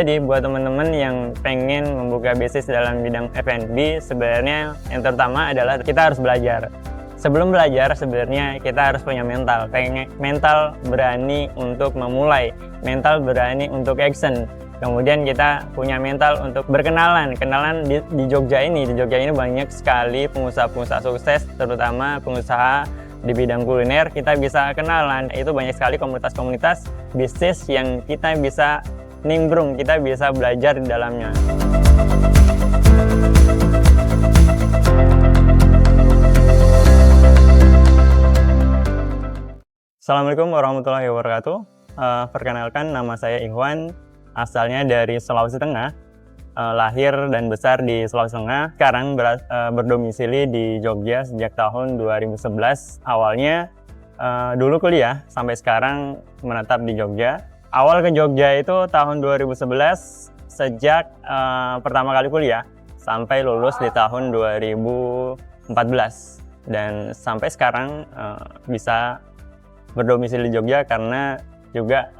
Jadi buat teman-teman yang pengen membuka bisnis dalam bidang F&B, sebenarnya yang terutama adalah kita harus belajar. Sebelum belajar sebenarnya kita harus punya mental, mental berani untuk memulai, mental berani untuk action. Kemudian kita punya mental untuk berkenalan. Kenalan di Jogja ini banyak sekali pengusaha-pengusaha sukses, terutama pengusaha di bidang kuliner. Kita bisa kenalan, itu banyak sekali komunitas-komunitas bisnis yang kita bisa nimbrung, kita bisa belajar di dalamnya. Assalamualaikum warahmatullahi wabarakatuh. Perkenalkan, nama saya Ikhwan, asalnya dari Sulawesi Tengah, lahir dan besar di Sulawesi Tengah. Sekarang berdomisili di Jogja sejak tahun 2011. Awalnya dulu kuliah, sampai sekarang menetap di Jogja. Awal ke Jogja itu tahun 2011, sejak pertama kali kuliah sampai lulus di tahun 2014, dan sampai sekarang bisa berdomisili di Jogja karena juga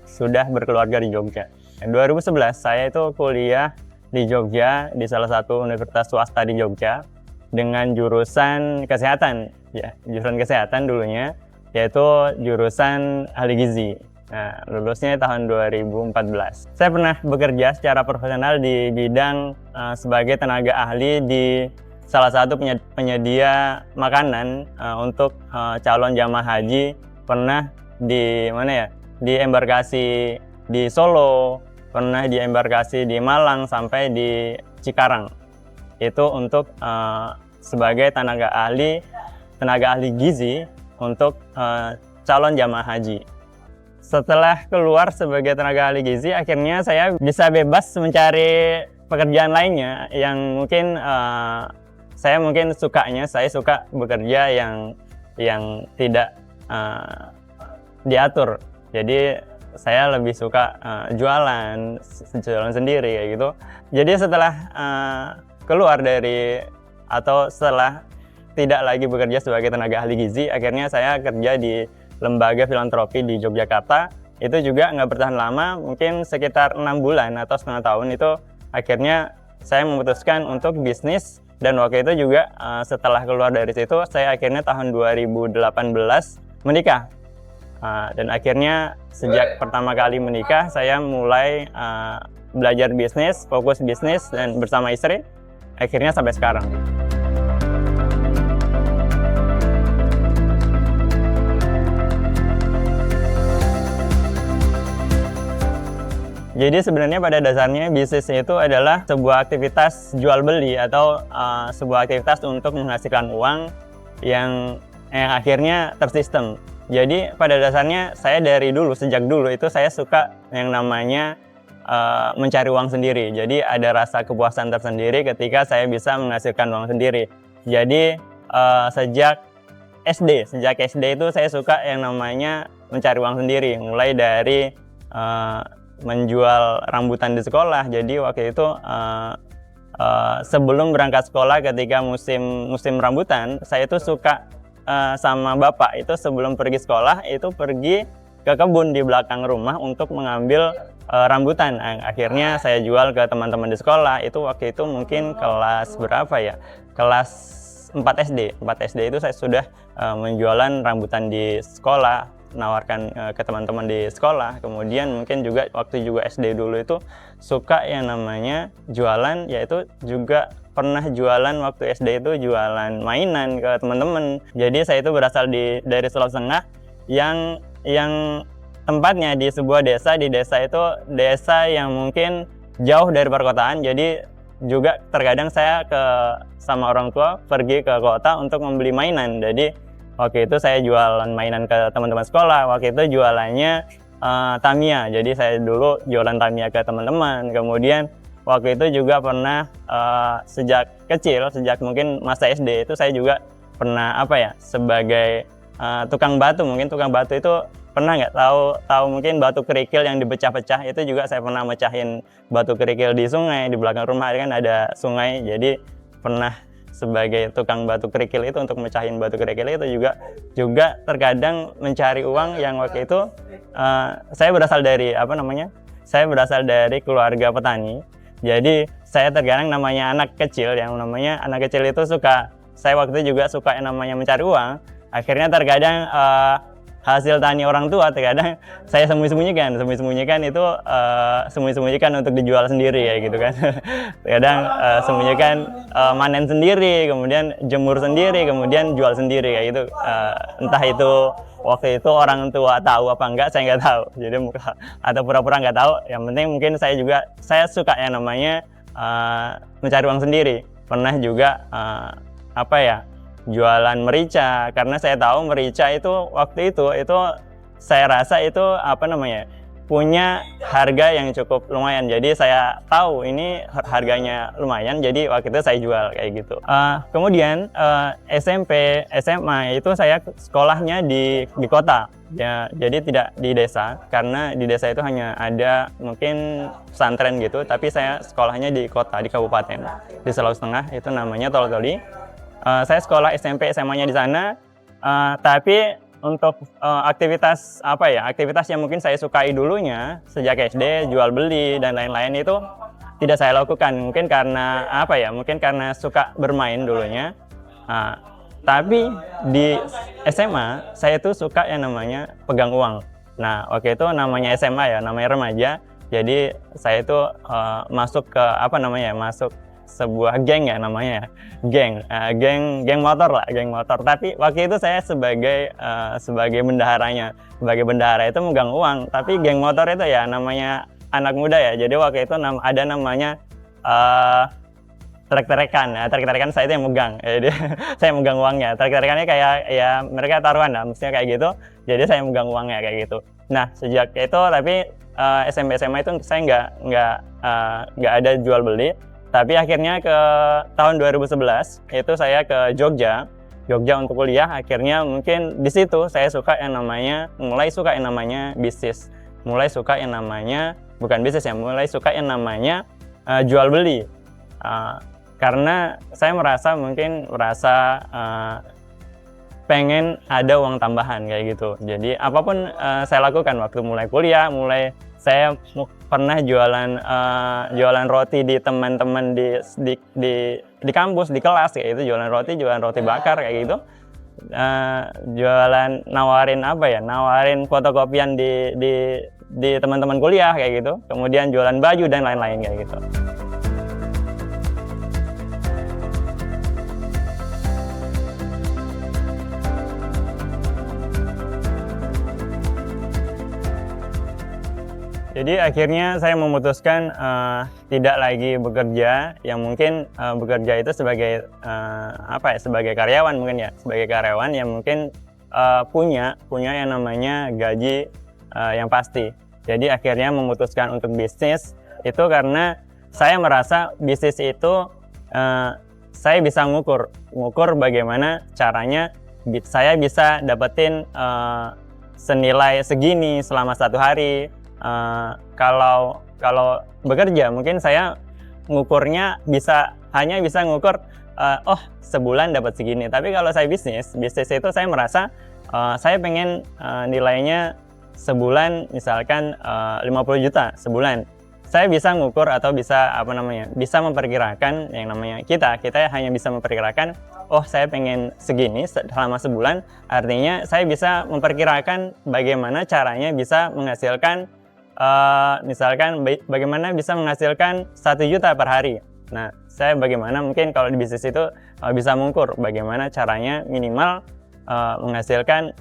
sudah berkeluarga di Jogja. 2011 saya itu kuliah di Jogja di salah satu universitas swasta di Jogja dengan jurusan kesehatan, ya, jurusan kesehatan dulunya, yaitu jurusan ahli gizi. Nah, lulusnya tahun 2014. Saya pernah bekerja secara profesional di bidang sebagai tenaga ahli di salah satu penyedia makanan untuk calon jamaah haji. Pernah di mana ya? Di embarkasi di Solo, pernah di embarkasi di Malang sampai di Cikarang. Itu untuk sebagai tenaga ahli gizi untuk calon jamaah haji. Setelah keluar sebagai tenaga ahli gizi, akhirnya saya bisa bebas mencari pekerjaan lainnya yang mungkin saya suka bekerja yang tidak diatur. Jadi saya lebih suka jualan sendiri kayak gitu. Jadi setelah keluar setelah tidak lagi bekerja sebagai tenaga ahli gizi, akhirnya saya kerja di lembaga filantropi di Yogyakarta. Itu juga nggak bertahan lama, mungkin sekitar 6 bulan atau setengah tahun. Itu akhirnya saya memutuskan untuk bisnis, dan waktu itu juga setelah keluar dari situ, saya akhirnya tahun 2018 menikah. Dan akhirnya sejak pertama kali menikah, saya mulai belajar bisnis, fokus bisnis, dan bersama istri, akhirnya sampai sekarang. Jadi sebenarnya pada dasarnya bisnis itu adalah sebuah aktivitas jual beli atau sebuah aktivitas untuk menghasilkan uang yang akhirnya tersistem. Jadi pada dasarnya saya sejak dulu itu saya suka yang namanya mencari uang sendiri. Jadi ada rasa kepuasan tersendiri ketika saya bisa menghasilkan uang sendiri. Jadi sejak SD itu saya suka yang namanya mencari uang sendiri. Mulai dari menjual rambutan di sekolah. Jadi waktu itu sebelum berangkat sekolah, ketika musim rambutan, saya itu suka sama bapak itu sebelum pergi sekolah itu pergi ke kebun di belakang rumah untuk mengambil rambutan. Akhirnya saya jual ke teman-teman di sekolah. Itu waktu itu mungkin kelas berapa ya? Kelas 4 SD. 4 SD itu saya sudah menjualan rambutan di sekolah, menawarkan ke teman-teman di sekolah. Kemudian mungkin juga waktu SD dulu itu suka yang namanya jualan, yaitu juga pernah jualan waktu SD itu jualan mainan ke teman-teman. Jadi saya itu berasal dari Sulawesi Tengah yang tempatnya di sebuah desa. Di desa itu desa yang mungkin jauh dari perkotaan. Jadi juga terkadang saya sama orang tua pergi ke kota untuk membeli mainan. Jadi waktu itu saya jualan mainan ke teman-teman sekolah. Waktu itu jualannya Tamiya. Jadi saya dulu jualan Tamiya ke teman-teman. Kemudian waktu itu juga pernah sejak kecil, sejak mungkin masa SD itu saya juga pernah sebagai tukang batu. Mungkin tukang batu itu pernah nggak tahu mungkin batu kerikil yang dipecah-pecah, itu juga saya pernah mecahin batu kerikil di sungai. Di belakang rumah kan ada sungai, jadi pernah sebagai tukang batu kerikil itu untuk mecahin batu kerikil itu juga terkadang mencari uang yang waktu itu saya berasal dari saya berasal dari keluarga petani. Jadi saya terkadang namanya anak kecil, yang namanya anak kecil itu saya waktu itu juga suka yang namanya mencari uang. Akhirnya terkadang hasil tani orang tua terkadang saya sembunyi-sembunyikan itu sembunyi-sembunyikan untuk dijual sendiri ya gitu kan. Terkadang sembunyikan manen sendiri, kemudian jemur sendiri, kemudian jual sendiri kayak gitu. Entah itu waktu itu orang tua tahu apa enggak, saya nggak tahu. Jadi atau pura-pura nggak tahu. Yang penting mungkin saya suka yang namanya mencari uang sendiri. Pernah juga jualan merica, karena saya tahu merica itu waktu itu saya rasa itu punya harga yang cukup lumayan. Jadi saya tahu ini harganya lumayan, jadi waktu itu saya jual kayak gitu. Kemudian SMP, SMA itu saya sekolahnya di kota ya, jadi tidak di desa, karena di desa itu hanya ada mungkin pesantren gitu, tapi saya sekolahnya di kota, di kabupaten di Sulawesi Tengah, itu namanya Tolotoli. Saya sekolah SMP SMA-nya di sana, tapi untuk aktivitas yang mungkin saya sukai dulunya sejak SD, jual beli dan lain-lain itu tidak saya lakukan. Mungkin karena suka bermain dulunya. Tapi di SMA saya tuh suka yang namanya pegang uang. Nah, waktu itu namanya SMA ya, namanya remaja. Jadi saya itu masuk ke masuk sebuah geng ya namanya, geng motor lah, geng motor. Tapi waktu itu saya sebagai bendaharanya. Sebagai bendahara itu megang uang, tapi geng motor itu ya namanya anak muda ya. Jadi waktu itu ada namanya trek-trekan. Ya, trek-trekan saya itu yang megang. Jadi saya megang uangnya. Trek-trekannya kayak ya mereka taruhan lah, mestinya kayak gitu. Jadi saya megang uangnya kayak gitu. Nah, sejak itu tapi SMP SMA itu saya nggak ada jual beli. Tapi akhirnya ke tahun 2011 itu saya ke Jogja untuk kuliah. Akhirnya mungkin di situ saya mulai suka yang namanya bisnis, mulai suka yang namanya mulai suka yang namanya jual beli. Karena saya merasa pengen ada uang tambahan kayak gitu. Jadi apapun saya lakukan waktu mulai kuliah, saya pernah jualan roti di teman-teman di kampus, di kelas kayak gitu, jualan roti bakar kayak gitu. Nawarin fotokopian di teman-teman kuliah kayak gitu. Kemudian jualan baju dan lain-lain kayak gitu. Jadi akhirnya saya memutuskan tidak lagi bekerja, yang mungkin bekerja itu sebagai sebagai karyawan mungkin ya, sebagai karyawan yang mungkin punya yang namanya gaji yang pasti. Jadi akhirnya memutuskan untuk bisnis itu karena saya merasa bisnis itu saya bisa ngukur bagaimana caranya saya bisa dapetin senilai segini selama satu hari. Kalau bekerja mungkin saya ngukurnya hanya bisa ngukur sebulan dapat segini. Tapi kalau saya bisnis itu saya merasa saya pengen nilainya sebulan misalkan 50 juta sebulan. Saya bisa ngukur atau bisa memperkirakan yang namanya kita hanya bisa memperkirakan saya pengen segini selama sebulan. Artinya saya bisa memperkirakan bagaimana caranya bisa menghasilkan bagaimana bisa menghasilkan 1 juta per hari. Nah, saya bagaimana mungkin kalau di bisnis itu bisa mengukur bagaimana caranya minimal menghasilkan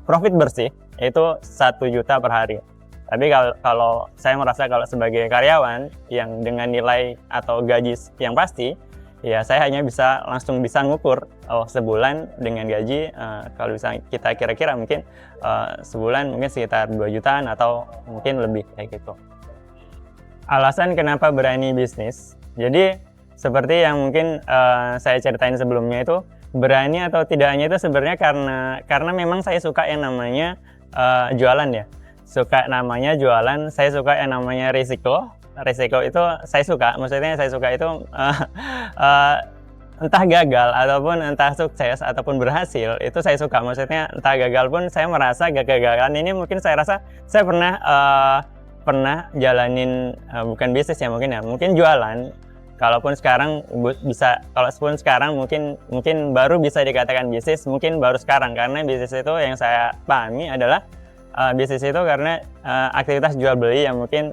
profit bersih itu 1 juta per hari. Tapi kalau saya merasa kalau sebagai karyawan yang dengan nilai atau gaji yang pasti, ya saya hanya langsung bisa ngukur sebulan dengan gaji kalau bisa kita kira-kira mungkin sebulan mungkin sekitar 2 jutaan atau mungkin lebih kayak gitu. Alasan kenapa berani bisnis, jadi seperti yang mungkin saya ceritain sebelumnya itu, berani atau tidaknya itu sebenarnya karena memang saya suka yang namanya jualan ya, saya suka yang namanya risiko itu saya suka, maksudnya saya suka itu entah gagal ataupun entah sukses ataupun berhasil, itu saya suka. Maksudnya entah gagal pun saya merasa kegagalan ini mungkin saya rasa saya pernah jalanin bukan bisnis ya mungkin jualan. Kalaupun sekarang mungkin baru bisa dikatakan bisnis, mungkin baru sekarang, karena bisnis itu yang saya pahami adalah bisnis itu karena aktivitas jual beli yang mungkin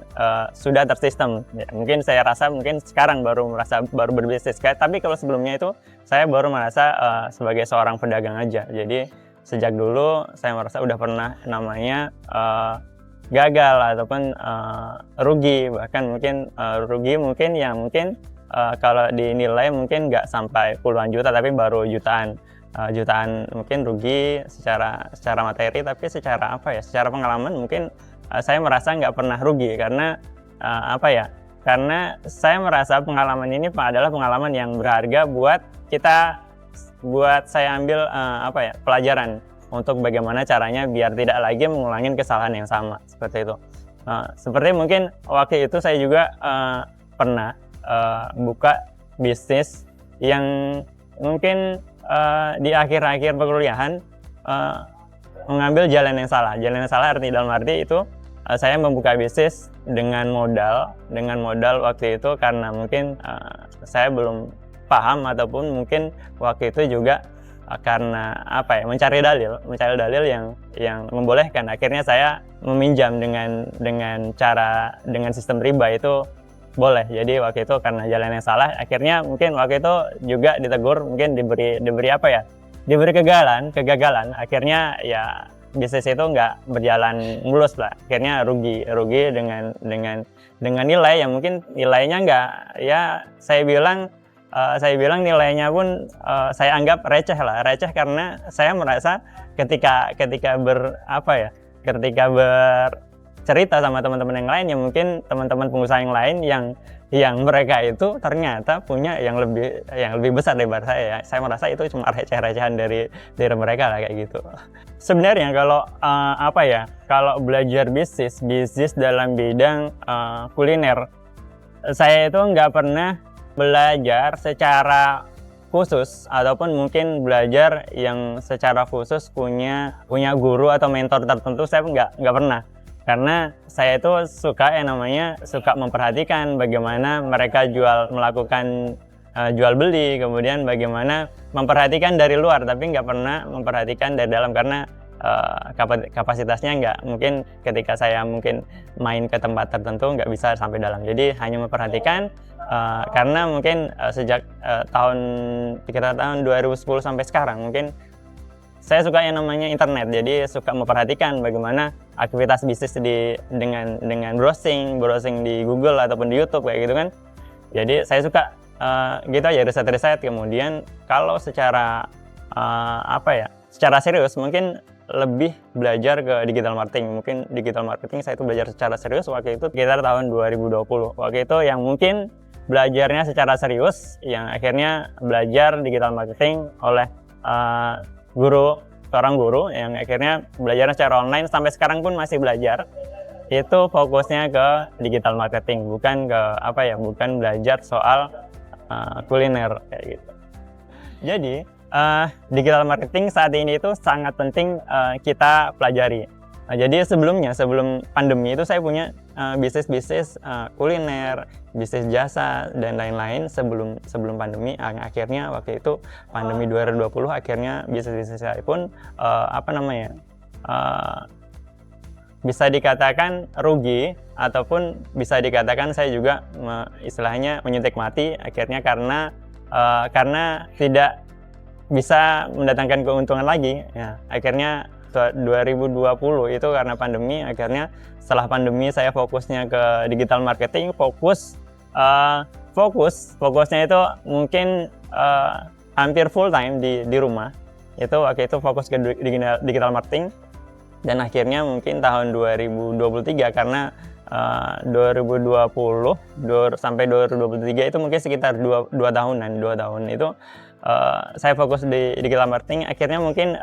sudah tersistem. Ya, mungkin saya rasa mungkin sekarang baru berbisnis. Tapi kalau sebelumnya itu saya baru merasa sebagai seorang pedagang aja. Jadi sejak dulu saya merasa udah pernah namanya gagal ataupun rugi, bahkan mungkin rugi mungkin kalau dinilai mungkin nggak sampai puluhan juta, tapi baru jutaan mungkin rugi secara materi, tapi secara secara pengalaman mungkin saya merasa nggak pernah rugi, karena karena saya merasa pengalaman ini adalah pengalaman yang berharga buat saya ambil pelajaran untuk bagaimana caranya biar tidak lagi mengulangi kesalahan yang sama seperti itu. Seperti mungkin waktu itu saya juga pernah buka bisnis yang mungkin di akhir-akhir perkuliahan mengambil jalan yang salah. Jalan yang salah dalam arti itu saya membuka bisnis dengan modal waktu itu, karena mungkin saya belum paham, ataupun mungkin waktu itu juga karena mencari dalil yang membolehkan. Akhirnya saya meminjam dengan sistem riba itu boleh. Jadi waktu itu karena jalan yang salah, akhirnya mungkin waktu itu juga ditegur, mungkin diberi kegagalan. Akhirnya ya bisnis itu nggak berjalan mulus lah. Akhirnya rugi dengan nilai yang mungkin nilainya nggak, ya saya bilang nilainya pun saya anggap receh karena saya merasa ketika bercerita sama teman-teman yang lain, yang mungkin teman-teman pengusaha yang lain yang mereka itu ternyata punya yang lebih besar daripada saya. Saya merasa itu cuma receh-recehan dari mereka lah, kayak gitu. Sebenarnya kalau belajar bisnis dalam bidang kuliner, saya itu nggak pernah belajar secara khusus, ataupun mungkin belajar yang secara khusus punya guru atau mentor tertentu. Saya nggak pernah, karena saya itu suka memperhatikan bagaimana mereka melakukan jual beli, kemudian bagaimana memperhatikan dari luar, tapi nggak pernah memperhatikan dari dalam, karena kapasitasnya nggak, mungkin ketika saya mungkin main ke tempat tertentu nggak bisa sampai dalam. Jadi hanya memperhatikan, karena mungkin sejak sekitar tahun 2010 sampai sekarang mungkin saya suka yang namanya internet. Jadi suka memperhatikan bagaimana aktivitas bisnis dengan browsing di Google ataupun di YouTube kayak gitu kan. Jadi saya suka gitu aja, riset. Kemudian kalau secara secara serius mungkin lebih belajar ke digital marketing. Mungkin digital marketing saya itu belajar secara serius waktu itu sekitar tahun 2020. Waktu itu yang mungkin belajarnya secara serius, yang akhirnya belajar digital marketing oleh seorang guru yang akhirnya belajar secara online, sampai sekarang pun masih belajar. Itu fokusnya ke digital marketing, bukan belajar soal kuliner kayak gitu. Jadi digital marketing saat ini itu sangat penting kita pelajari. Jadi sebelum pandemi itu saya punya bisnis kuliner, bisnis jasa dan lain-lain sebelum pandemi. Akhirnya waktu itu pandemi 2020, akhirnya bisnis saya pun bisa dikatakan rugi, ataupun bisa dikatakan saya juga istilahnya menyuntik mati akhirnya, karena tidak bisa mendatangkan keuntungan lagi. Ya, akhirnya 2020 itu karena pandemi, akhirnya setelah pandemi saya fokusnya ke digital marketing, fokusnya itu mungkin hampir full time di rumah. Waktu itu fokus ke digital marketing, dan akhirnya mungkin tahun 2023, karena 2020 sampai 2023 itu mungkin sekitar 2 tahun itu saya fokus di digital marketing. Akhirnya mungkin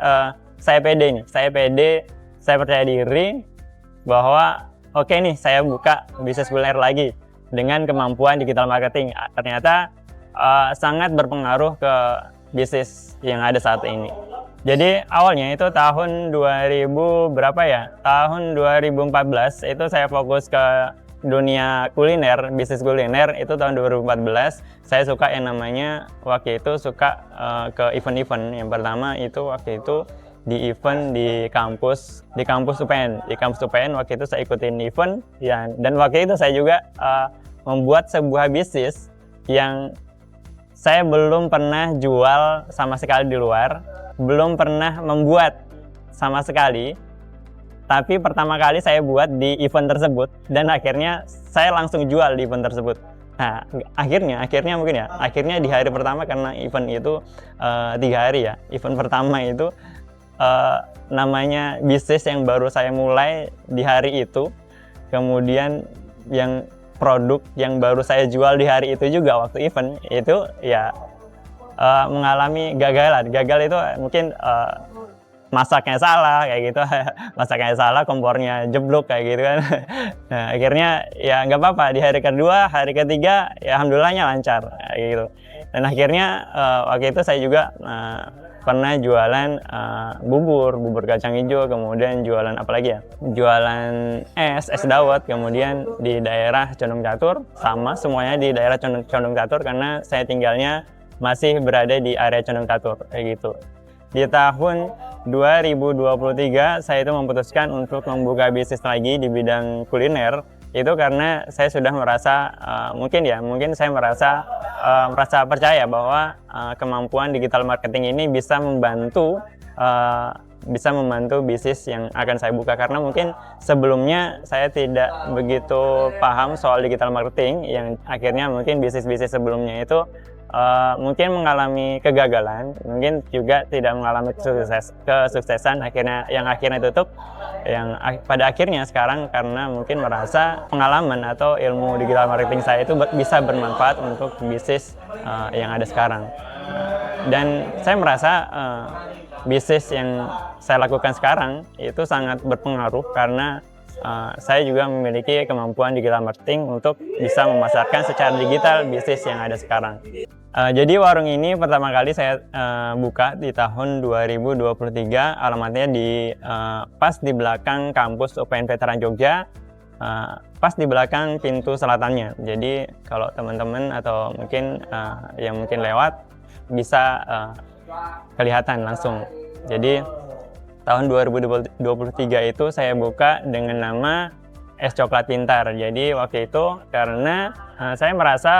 saya pede, saya percaya diri bahwa oke nih, saya buka bisnis kuliner lagi dengan kemampuan digital marketing. Ternyata sangat berpengaruh ke bisnis yang ada saat ini. Jadi awalnya itu tahun 2000 berapa ya? Tahun 2014 itu saya fokus ke dunia kuliner, bisnis kuliner itu tahun 2014. Saya suka yang namanya waktu itu suka ke event-event. Yang pertama itu waktu itu di event di kampus UPN. Di kampus UPN waktu itu saya ikutin event ya, dan waktu itu saya juga membuat sebuah bisnis yang saya belum pernah jual sama sekali di luar, belum pernah membuat sama sekali, tapi pertama kali saya buat di event tersebut dan akhirnya saya langsung jual di event tersebut. Nah, akhirnya mungkin ya, akhirnya di hari pertama karena event itu 3 hari ya. Event pertama itu namanya bisnis yang baru saya mulai di hari itu, kemudian yang produk yang baru saya jual di hari itu juga waktu event itu ya mengalami gagalan. Gagal itu mungkin masaknya salah kayak gitu, masaknya salah, kompornya jeblok kayak gitu kan. Nah, akhirnya ya nggak apa-apa, di hari kedua, hari ketiga ya alhamdulillahnya lancar kayak gitu. Dan akhirnya waktu itu saya juga pernah jualan bubur kacang hijau, kemudian jualan apa lagi ya? Jualan es dawet, kemudian di daerah Condong Catur, sama semuanya di daerah Condong Catur karena saya tinggalnya masih berada di area Condong Catur kayak gitu. Di tahun 2023 saya itu memutuskan untuk membuka bisnis lagi di bidang kuliner. Itu karena saya sudah merasa mungkin saya merasa percaya bahwa kemampuan digital marketing ini bisa membantu bisnis yang akan saya buka, karena mungkin sebelumnya saya tidak begitu paham soal digital marketing, yang akhirnya mungkin bisnis-bisnis sebelumnya itu mungkin mengalami kegagalan, mungkin juga tidak mengalami kesuksesan, akhirnya tutup, yang pada akhirnya sekarang karena mungkin merasa pengalaman atau ilmu digital marketing saya itu bisa bermanfaat untuk bisnis yang ada sekarang. Dan saya merasa bisnis yang saya lakukan sekarang itu sangat berpengaruh karena saya juga memiliki kemampuan digital marketing untuk bisa memasarkan secara digital bisnis yang ada sekarang. Jadi warung ini pertama kali saya buka di tahun 2023, alamatnya pas di belakang kampus UPN Veteran Jogja, pas di belakang pintu selatannya. Jadi kalau teman-teman atau mungkin yang mungkin lewat bisa kelihatan langsung. Jadi tahun 2023 itu saya buka dengan nama Es Coklat Pintar. Jadi waktu itu karena saya merasa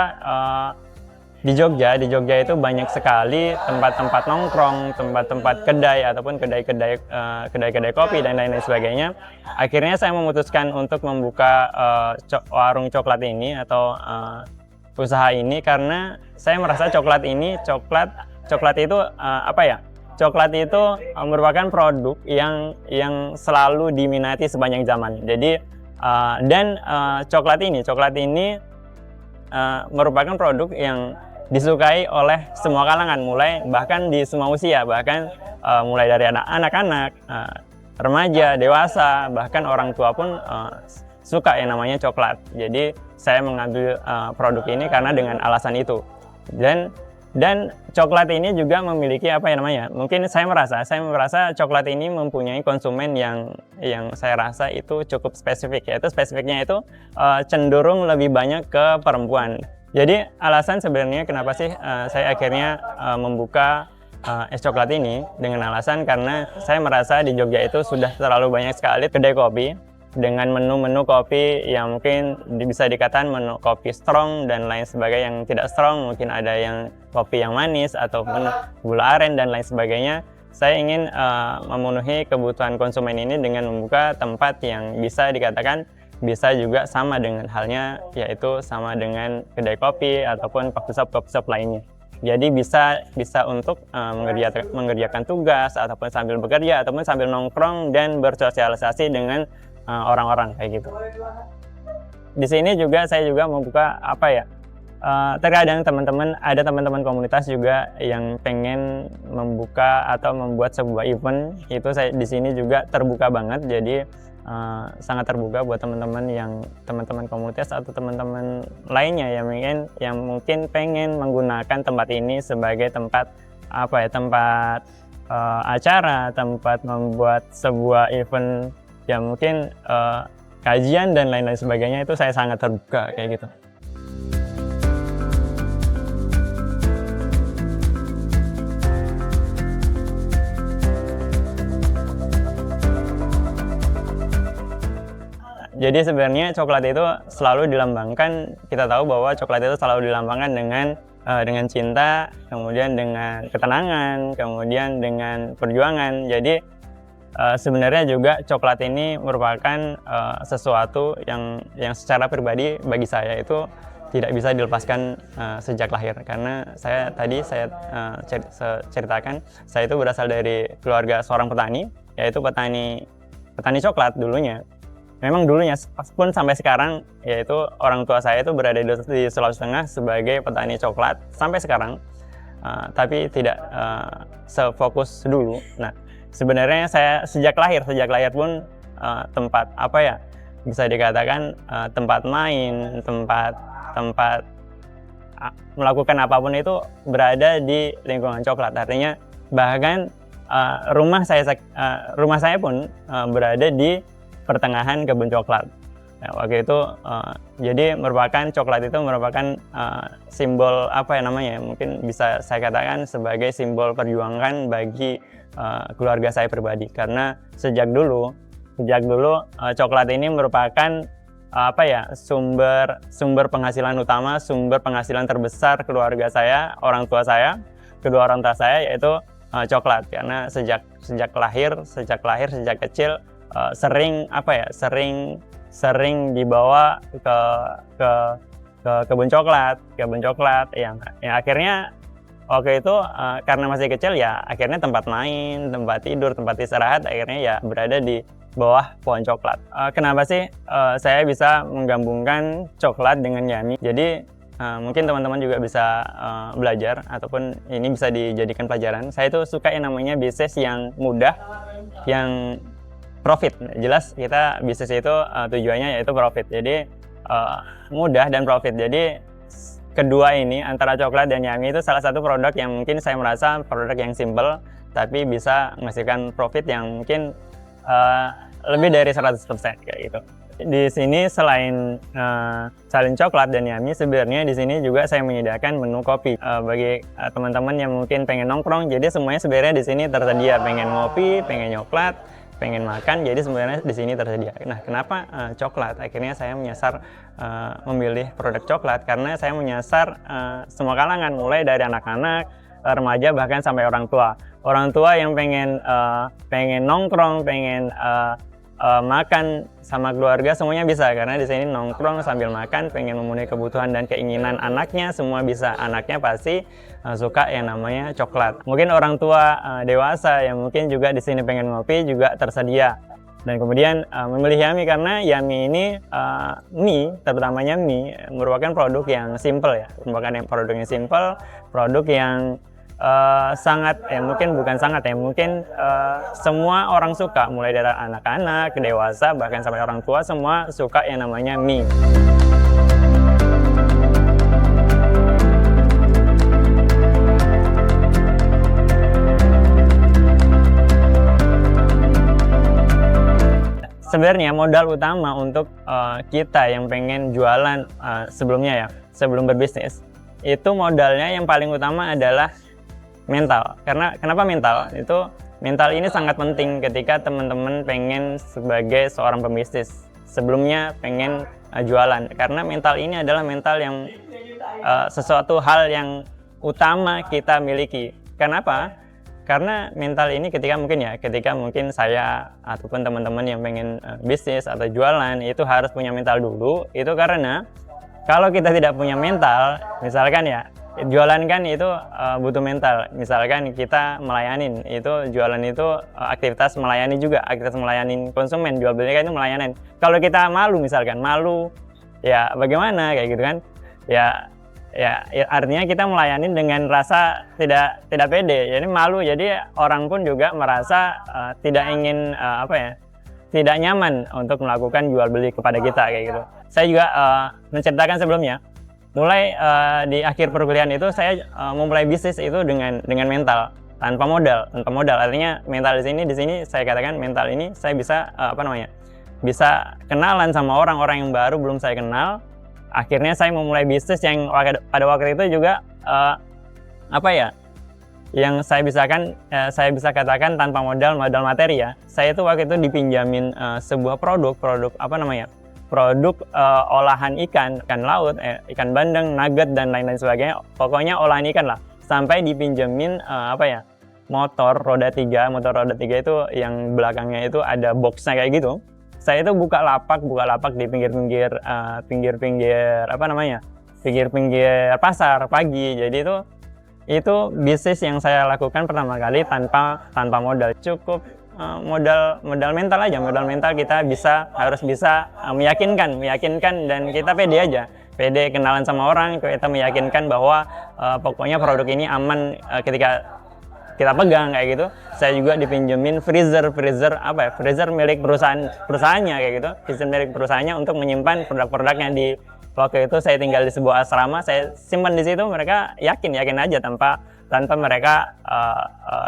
di Jogja itu banyak sekali tempat-tempat nongkrong, tempat-tempat kedai ataupun kedai-kedai kopi dan lain-lain sebagainya. Akhirnya saya memutuskan untuk membuka warung coklat ini atau usaha ini karena saya merasa coklat itu Coklat itu merupakan produk yang selalu diminati sepanjang zaman. Jadi coklat ini merupakan produk yang disukai oleh semua kalangan, bahkan di semua usia, mulai dari anak-anak, remaja, dewasa, bahkan orang tua pun suka yang namanya coklat. Jadi saya mengambil produk ini karena dengan alasan itu. Dan coklat ini juga memiliki mungkin saya merasa coklat ini mempunyai konsumen yang saya rasa itu cukup spesifik, yaitu spesifiknya itu cenderung lebih banyak ke perempuan. Jadi alasan sebenarnya kenapa sih saya akhirnya membuka es coklat ini dengan alasan karena saya merasa di Jogja itu sudah terlalu banyak sekali kedai kopi dengan menu-menu kopi yang mungkin bisa dikatakan menu kopi strong dan lain sebagainya, yang tidak strong, mungkin ada yang kopi yang manis ataupun gula aren dan lain sebagainya. Saya ingin memenuhi kebutuhan konsumen ini dengan membuka tempat yang bisa dikatakan bisa juga sama dengan halnya, yaitu sama dengan kedai kopi ataupun coffee shop lainnya. Jadi bisa untuk mengerjakan tugas ataupun sambil bekerja ataupun sambil nongkrong dan bersosialisasi dengan orang-orang kayak gitu. Di sini juga saya membuka terkadang ada teman-teman komunitas juga yang pengen membuka atau membuat sebuah event, itu saya di sini juga terbuka banget. Jadi sangat terbuka buat teman-teman komunitas atau teman-teman lainnya yang mungkin pengen menggunakan tempat ini sebagai tempat acara, tempat membuat sebuah event yang mungkin kajian dan lain-lain sebagainya, itu saya sangat terbuka kayak gitu. Jadi sebenarnya coklat itu selalu dilambangkan, kita tahu bahwa coklat itu selalu dilambangkan dengan cinta, kemudian dengan ketenangan, kemudian dengan perjuangan. Jadi sebenarnya juga coklat ini merupakan sesuatu yang secara pribadi bagi saya itu tidak bisa dilepaskan sejak lahir. Karena saya ceritakan, saya itu berasal dari keluarga seorang petani, yaitu petani coklat dulunya. Memang dulunya pun sampai sekarang, yaitu orang tua saya itu berada di Sulawesi Tengah sebagai petani coklat sampai sekarang, tapi tidak sefokus dulu. Nah, sebenarnya saya sejak lahir pun tempat apa ya, bisa dikatakan tempat main, tempat melakukan apapun itu berada di lingkungan coklat. Artinya bahkan rumah saya pun berada di pertengahan kebun coklat. Nah, waktu itu jadi coklat itu merupakan simbol apa ya namanya, mungkin bisa saya katakan sebagai simbol perjuangan bagi keluarga saya pribadi. Karena sejak dulu coklat ini merupakan apa ya, sumber penghasilan utama, sumber penghasilan terbesar keluarga saya, orang tua saya, kedua orang tua saya, yaitu coklat. Karena sejak kecil sering dibawa ke kebun coklat yang akhirnya waktu itu karena masih kecil ya, akhirnya tempat main, tempat tidur, tempat istirahat akhirnya ya berada di bawah pohon coklat. Kenapa sih saya bisa menggabungkan coklat dengan Yummy? Jadi mungkin teman-teman juga bisa belajar ataupun ini bisa dijadikan pelajaran. Saya itu suka yang namanya bisnis yang mudah, yang profit. Jelas kita bisnis itu tujuannya yaitu profit. Jadi mudah dan profit. Jadi kedua ini antara coklat dan Yummy itu salah satu produk yang mungkin saya merasa produk yang simple tapi bisa menghasilkan profit yang mungkin lebih dari 100% kayak gitu. Di sini selain coklat dan Yummy, sebenarnya di sini juga saya menyediakan menu kopi bagi teman-teman yang mungkin pengen nongkrong. Jadi semuanya sebenarnya di sini tersedia. Pengen ngopi, pengen nyoklat, pengen makan, jadi sebenarnya di sini tersedia. Nah, kenapa coklat? Akhirnya saya memilih produk coklat karena saya menyasar semua kalangan, mulai dari anak-anak, remaja, bahkan sampai orang tua. Orang tua yang pengen nongkrong, pengen makan sama keluarga, semuanya bisa karena di sini nongkrong sambil makan, pengen memenuhi kebutuhan dan keinginan anaknya, semua bisa. Anaknya pasti suka yang namanya coklat. Mungkin orang tua dewasa yang mungkin juga di sini pengen ngopi juga tersedia. Dan kemudian memilih Yummy karena Yummy ini terutamanya mie merupakan produk yang simple ya, merupakan produk yang simple, produk yang mungkin semua orang suka, mulai dari anak-anak, dewasa, bahkan sampai orang tua, semua suka yang namanya mie. Sebenarnya modal utama untuk kita yang pengen jualan sebelumnya ya, sebelum berbisnis, itu modalnya yang paling utama adalah mental. Karena kenapa mental? Mental ini sangat penting ketika teman-teman pengen sebagai seorang pembisnis. Sebelumnya pengen jualan. Karena mental ini adalah mental yang sesuatu hal yang utama kita miliki. Kenapa? Karena mental ini ketika mungkin saya ataupun teman-teman yang pengen bisnis atau jualan itu harus punya mental dulu. Itu karena kalau kita tidak punya mental, misalkan ya, jualan kan itu butuh mental. Misalkan kita melayanin, itu jualan itu aktivitas melayani juga, aktivitas melayani konsumen, jual beli kan itu melayanin. Kalau kita malu ya bagaimana kayak gitu kan? Ya artinya kita melayani dengan rasa tidak pede, jadi malu. Jadi orang pun juga merasa tidak ingin tidak nyaman untuk melakukan jual beli kepada kita kayak gitu. Saya juga menceritakan sebelumnya, mulai di akhir perkuliahan itu saya memulai bisnis itu dengan mental. tanpa modal artinya mental di sini saya katakan mental ini saya bisa bisa kenalan sama orang-orang yang baru belum saya kenal. Akhirnya saya memulai bisnis yang pada waktu itu juga yang saya bisa katakan tanpa modal materi ya. Saya itu waktu itu dipinjamin sebuah produk olahan ikan laut, ikan bandeng, nugget dan lain-lain sebagainya. Pokoknya olahan ikan lah. Sampai dipinjemin motor roda 3 itu yang belakangnya itu ada boxnya kayak gitu. Saya itu buka lapak di pinggir-pinggir pasar pagi. Jadi itu bisnis yang saya lakukan pertama kali tanpa modal. Cukup modal mental aja. Modal mental kita harus bisa meyakinkan dan kita pede kenalan sama orang, kita meyakinkan bahwa pokoknya produk ini aman ketika kita pegang kayak gitu. Saya juga dipinjemin freezer milik perusahaannya kayak gitu, freezer milik perusahaannya untuk menyimpan produk-produknya. Di waktu itu saya tinggal di sebuah asrama, saya simpan di situ. Mereka yakin aja tanpa mereka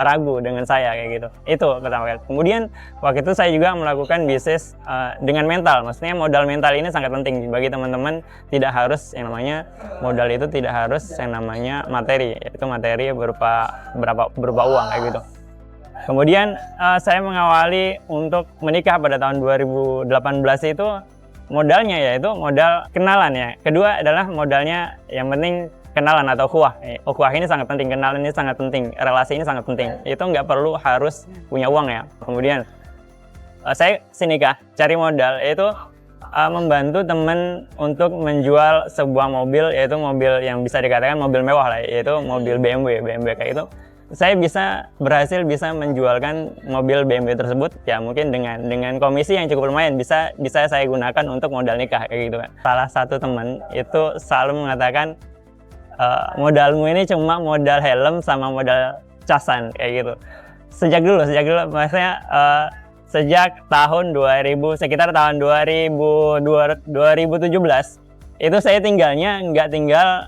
ragu dengan saya kayak gitu. Itu pertama kali. Kemudian waktu itu saya juga melakukan bisnis dengan mental. Maksudnya modal mental ini sangat penting bagi teman-teman. Tidak harus yang namanya modal itu tidak harus yang namanya materi. Itu materi berupa uang kayak gitu. Kemudian saya mengawali untuk menikah pada tahun 2018 itu modalnya yaitu modal kenalan ya. Kedua adalah modalnya yang penting kenalan atau ukhuwah. Ukhuwah ini sangat penting, kenalan ini sangat penting, relasi ini sangat penting. Itu nggak perlu harus punya uang ya. Kemudian saya nikah, cari modal yaitu membantu teman untuk menjual sebuah mobil, yaitu mobil yang bisa dikatakan mobil mewah lah, yaitu mobil BMW kayak itu. Saya berhasil bisa menjualkan mobil BMW tersebut ya, mungkin dengan komisi yang cukup lumayan bisa saya gunakan untuk modal nikah kayak gitu kan. Salah satu teman itu selalu mengatakan modalmu ini cuma modal helm sama modal casan kayak gitu. Sejak dulu maksudnya sejak tahun 2000, sekitar tahun 2017 itu saya tinggalnya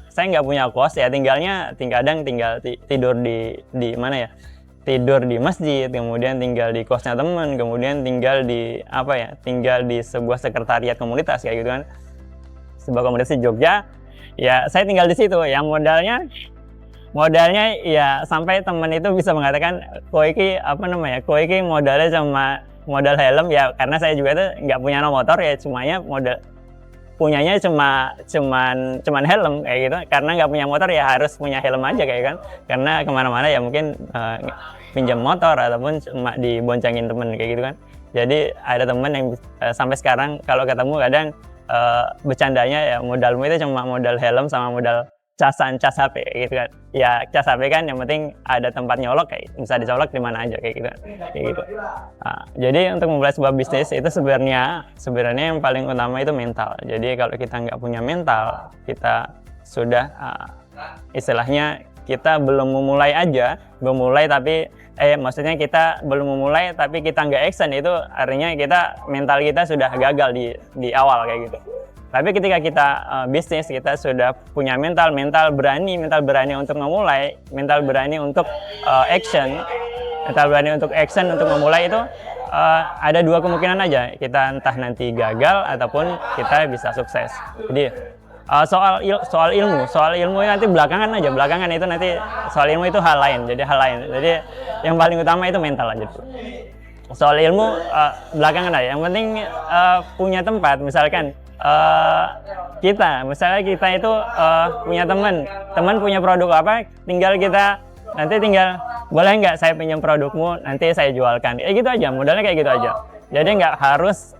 saya nggak punya kos ya, kadang tinggal tidur di mana ya, tidur di masjid, kemudian tinggal di kosnya teman, kemudian tinggal di sebuah sekretariat komunitas kayak gitu kan, sebuah komunitas di Jogja ya. Saya tinggal di situ yang modalnya ya sampai teman itu bisa mengatakan koiki modalnya cuma modal helm ya, karena saya juga tuh nggak punya motor ya, punyanya cuman helm kayak gitu. Karena nggak punya motor ya harus punya helm aja kayak kan, karena kemana-mana ya mungkin pinjam motor ataupun cuma diboncengin temen kayak gitu kan. Jadi ada temen yang sampai sekarang kalau ketemu kadang bercandanya ya, modalmu itu cuma modal helm sama modal cas HP gitu kan. Ya cas HP kan yang penting ada tempat nyolok, kayak bisa dicolok di mana aja kayak gitu kan. Kayak gitu. Nah, jadi untuk memulai sebuah bisnis itu sebenarnya yang paling utama itu mental. Jadi kalau kita nggak punya mental, kita sudah istilahnya kita belum memulai maksudnya kita belum memulai tapi kita nggak action, itu artinya mental kita sudah gagal di awal kayak gitu. Tapi ketika kita bisnis, kita sudah punya mental berani untuk memulai, mental berani untuk action, untuk memulai itu ada dua kemungkinan aja, kita entah nanti gagal ataupun kita bisa sukses. Jadi soal ilmu nanti belakangan itu nanti soal ilmu itu hal lain. Jadi yang paling utama itu mental aja. Soal ilmu belakangan aja. Yang penting punya tempat, misalkan kita itu punya teman punya produk apa, tinggal boleh nggak saya pinjam produkmu, nanti saya jualkan, gitu aja, modalnya kayak gitu aja. Jadi nggak harus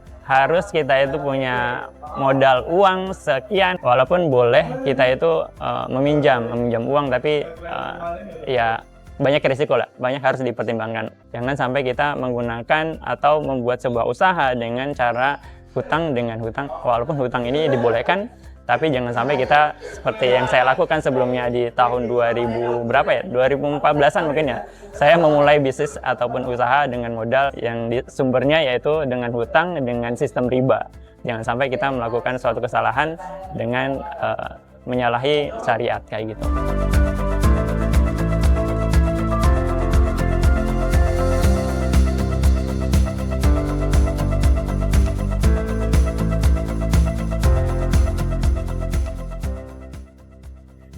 kita itu punya modal uang sekian, walaupun boleh kita itu meminjam uang, tapi ya banyak risiko lah, banyak harus dipertimbangkan. Jangan sampai kita menggunakan atau membuat sebuah usaha dengan cara hutang, walaupun hutang ini dibolehkan, tapi jangan sampai kita seperti yang saya lakukan sebelumnya di tahun 2014-an mungkin ya. Saya memulai bisnis ataupun usaha dengan modal yang sumbernya yaitu dengan hutang, dengan sistem riba. Jangan sampai kita melakukan suatu kesalahan dengan menyalahi syariat kayak gitu.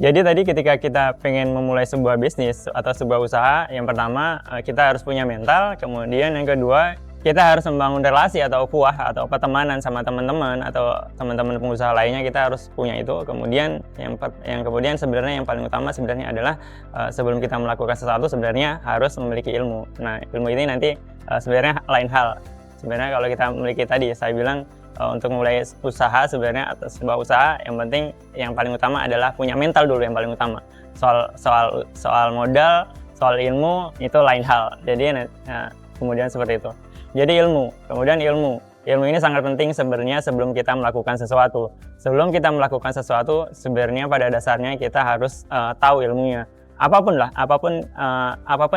Jadi tadi ketika kita pengen memulai sebuah bisnis atau sebuah usaha, yang pertama kita harus punya mental, kemudian yang kedua kita harus membangun relasi atau ukhuwah atau pertemanan sama teman-teman atau teman-teman pengusaha lainnya, kita harus punya itu. Kemudian yang kemudian sebenarnya yang paling utama sebenarnya adalah sebelum kita melakukan sesuatu sebenarnya harus memiliki ilmu. Nah, ilmu ini nanti sebenarnya lain hal. Sebenarnya kalau kita memiliki tadi saya bilang untuk mulai usaha sebenarnya atau sebuah usaha yang penting yang paling utama adalah punya mental dulu yang paling utama. Soal modal, soal ilmu itu lain hal. Jadi kemudian seperti itu. Jadi kemudian ilmu ini sangat penting sebenarnya sebelum kita melakukan sesuatu. Sebelum kita melakukan sesuatu, sebenarnya pada dasarnya kita harus tahu ilmunya. Apapun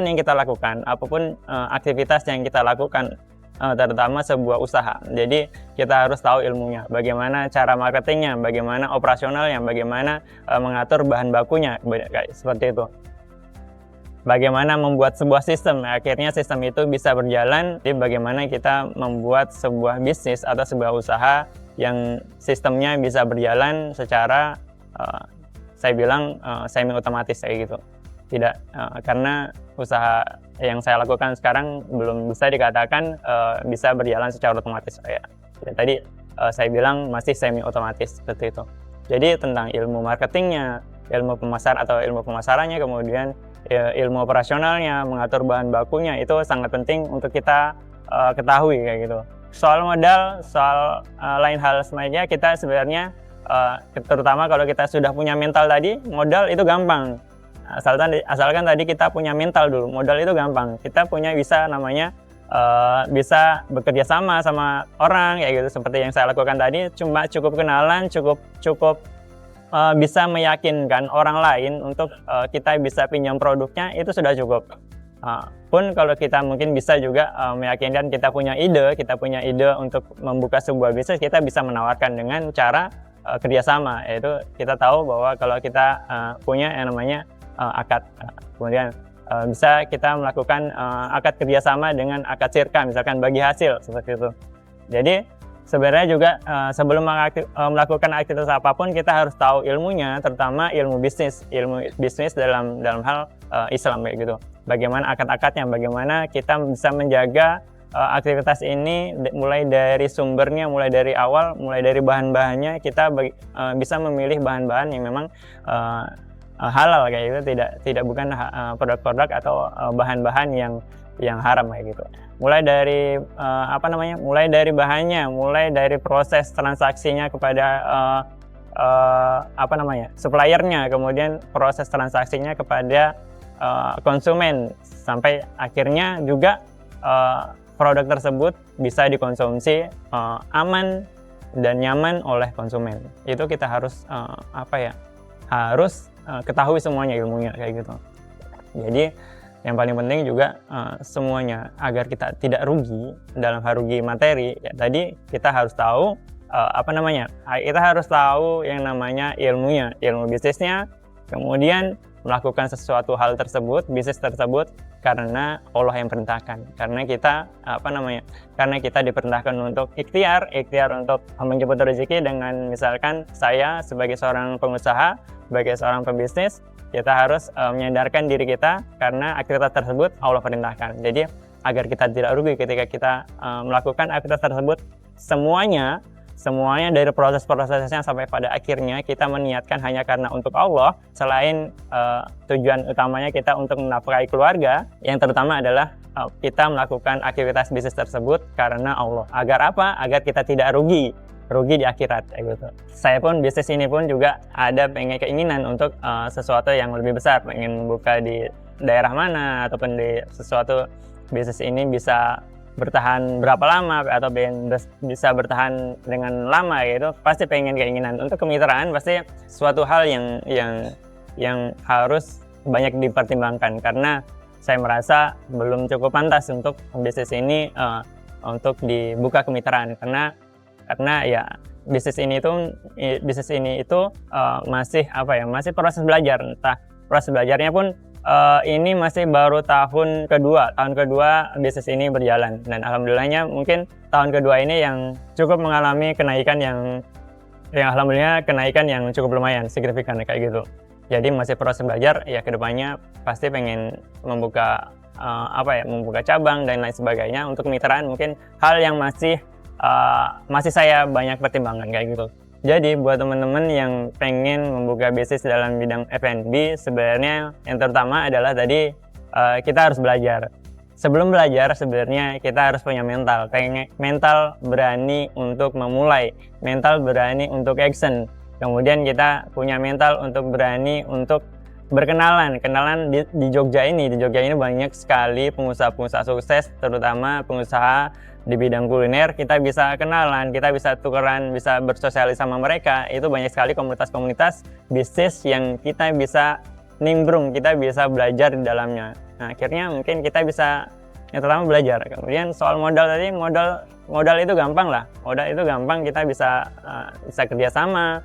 yang kita lakukan, apapun aktivitas yang kita lakukan, terutama sebuah usaha. Jadi kita harus tahu ilmunya, bagaimana cara marketingnya, bagaimana operasionalnya, bagaimana mengatur bahan bakunya, seperti itu. Bagaimana membuat sebuah sistem, akhirnya sistem itu bisa berjalan. Jadi bagaimana kita membuat sebuah bisnis atau sebuah usaha yang sistemnya bisa berjalan secara saya bilang semi otomatis kayak gitu. Tidak karena usaha yang saya lakukan sekarang belum bisa dikatakan bisa berjalan secara otomatis. Tadi saya bilang masih semi otomatis seperti itu. Jadi tentang ilmu marketingnya, ilmu pemasarannya, kemudian ilmu operasionalnya, mengatur bahan bakunya itu sangat penting untuk kita ketahui kayak gitu. Soal modal, soal lain hal semuanya kita sebenarnya terutama kalau kita sudah punya mental tadi, modal itu gampang. Asalkan tadi kita punya mental dulu, modal itu gampang. Kita bisa bisa bekerja sama orang kayak gitu seperti yang saya lakukan tadi, cuma cukup kenalan, cukup bisa meyakinkan orang lain untuk kita bisa pinjam produknya, itu sudah cukup. Pun kalau kita mungkin bisa juga meyakinkan kita punya ide untuk membuka sebuah bisnis, kita bisa menawarkan dengan cara kerjasama, yaitu kita tahu bahwa kalau kita punya yang namanya akad, kemudian bisa kita melakukan akad kerjasama dengan akad sirka, misalkan bagi hasil seperti itu. Jadi sebenarnya juga sebelum melakukan aktivitas apapun kita harus tahu ilmunya, terutama ilmu bisnis dalam hal Islam kayak gitu. Bagaimana akad-akadnya, bagaimana kita bisa menjaga aktivitas ini mulai dari sumbernya, mulai dari awal, mulai dari bahan-bahannya, kita bisa memilih bahan-bahan yang memang halal kayak gitu, bukan produk-produk atau bahan-bahan yang haram kayak gitu. Mulai dari mulai dari bahannya, mulai dari proses transaksinya kepada suppliernya, kemudian proses transaksinya kepada konsumen, sampai akhirnya juga produk tersebut bisa dikonsumsi aman dan nyaman oleh konsumen. Itu kita harus harus ketahui semuanya ilmunya kayak gitu. Jadi yang paling penting juga semuanya agar kita tidak rugi dalam hal rugi materi, ya tadi kita harus tahu kita harus tahu yang namanya ilmu bisnisnya, kemudian melakukan sesuatu hal tersebut, bisnis tersebut karena Allah yang perintahkan, karena kita diperintahkan untuk ikhtiar untuk menjemput rezeki dengan misalkan saya sebagai seorang pengusaha, sebagai seorang pembisnis, kita harus menyadarkan diri kita karena aktivitas tersebut Allah perintahkan. Jadi agar kita tidak rugi ketika kita melakukan aktivitas tersebut, semuanya dari proses-prosesnya sampai pada akhirnya kita meniatkan hanya karena untuk Allah, selain tujuan utamanya kita untuk menafkahi keluarga, yang terutama adalah kita melakukan aktivitas bisnis tersebut karena Allah. Agar apa? Agar kita tidak rugi di akhirat gitu. Saya pun bisnis ini pun juga ada keinginan untuk sesuatu yang lebih besar, pengen membuka di daerah mana ataupun di sesuatu bisnis ini bisa bertahan berapa lama atau bisa bertahan dengan lama gitu. Pasti keinginan untuk kemitraan pasti suatu hal yang harus banyak dipertimbangkan, karena saya merasa belum cukup pantas untuk bisnis ini untuk dibuka kemitraan, karena ya bisnis ini itu masih proses belajar. Entah proses belajarnya pun ini masih baru tahun kedua bisnis ini berjalan, dan alhamdulillahnya mungkin tahun kedua ini yang cukup mengalami kenaikan yang alhamdulillah kenaikan yang cukup lumayan signifikan kayak gitu. Jadi masih proses belajar, ya kedepannya pasti pengen membuka membuka cabang dan lain sebagainya untuk kemitraan, mungkin hal yang masih saya banyak pertimbangkan kayak gitu. Jadi buat teman-teman yang pengen membuka bisnis dalam bidang F&B, sebenarnya yang terutama adalah tadi kita harus belajar. Sebelum belajar sebenarnya kita harus punya mental berani untuk memulai, mental berani untuk action. Kemudian kita punya mental untuk berani untuk kenalan di Jogja ini. Di Jogja ini banyak sekali pengusaha-pengusaha sukses, terutama pengusaha di bidang kuliner. Kita bisa kenalan, kita bisa tukeran, bisa bersosialis sama mereka. Itu banyak sekali komunitas-komunitas bisnis yang kita bisa nimbrung, kita bisa belajar di dalamnya. Nah, akhirnya mungkin kita bisa yang pertama belajar. Kemudian soal modal tadi, modal itu gampang lah. Modal itu gampang, kita bisa kerjasama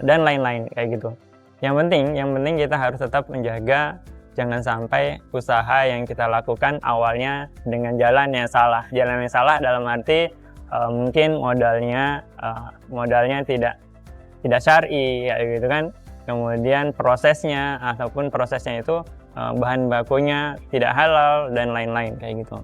dan lain-lain kayak gitu. Yang penting kita harus tetap menjaga jangan sampai usaha yang kita lakukan awalnya dengan jalan yang salah. Jalan yang salah dalam arti mungkin modalnya tidak syar'i kayak gitu kan. Kemudian prosesnya itu bahan bakunya tidak halal dan lain-lain kayak gitu.